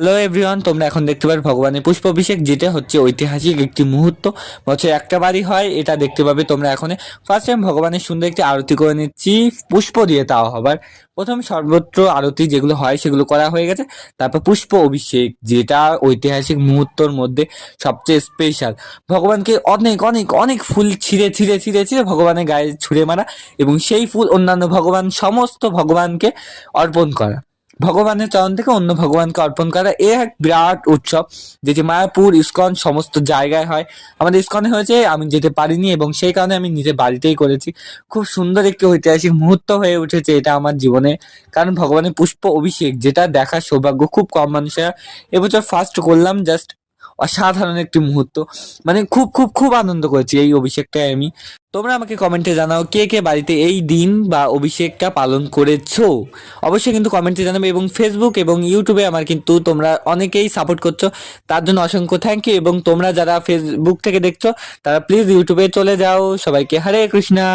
Hello everyone, তোমরা এখন দেখতে পাবে ভগবানের পুষ্পাভিষেক, যেটা হচ্ছে ঐতিহাসিক একটি মুহূর্ত। বছরে একটা বারই হয়, এটা দেখতে পাবে তোমরা। এখন ফার্স্ট টাইম ভগবানের সুন্দর একটি আরতি করে নিচ্ছি, পুষ্প দিয়ে। তাও হবার প্রথম সর্বত্র আরতি যেগুলো হয় সেগুলো করা হয়ে গেছে। তারপর পুষ্প অভিষেক, যেটা ঐতিহাসিক মুহূর্তর মধ্যে সবচেয়ে স্পেশাল। ভগবানকে অনেক অনেক অনেক ফুল ছিঁড়ে ছিঁড়ে ছিঁড়ে ছিঁড়ে ভগবানের গায়ে ছুঁড়ে মারা, এবং সেই ফুল অন্যান্য ভগবান, সমস্ত ভগবানকে অর্পণ করা। ভগবানের চরণ থেকে অন্য ভগবানকে অর্পণ করা, এ এক বিরাট উৎসব, যেটি মায়াপুর, ইসকন সমস্ত জায়গায় হয়। আমাদের ইসকনে হয়েছে, আমি যেতে পারিনি, এবং সেই কারণে আমি নিজের বাড়িতেই করেছি। খুব সুন্দর একটি ঐতিহাসিক মুহূর্ত হয়ে উঠেছে এটা আমার জীবনে, কারণ ভগবানের পুষ্প অভিষেক যেটা দেখার সৌভাগ্য খুব কম মানুষেরা এবছর ফার্স্ট করলাম। জাস্ট অসাধারণ একটি মুহূর্ত, মানে খুব খুব খুব আনন্দ করেছি এই অভিষেকটায় আমি। তোমরা আমাকে কমেন্টে জানাও কে কে বাড়িতে এই দিন বা অভিষেকটা পালন করেছো। অবশ্যই কিন্তু কমেন্টে জানাবে, এবং ফেসবুক এবং ইউটিউবে আমার কিন্তু তোমরা অনেকেই সাপোর্ট করছো, তার জন্য অসংখ্য থ্যাংক ইউ। এবং তোমরা যারা ফেসবুক থেকে দেখছো তারা প্লিজ ইউটিউবে চলে যাও। সবাইকে হরে কৃষ্ণা।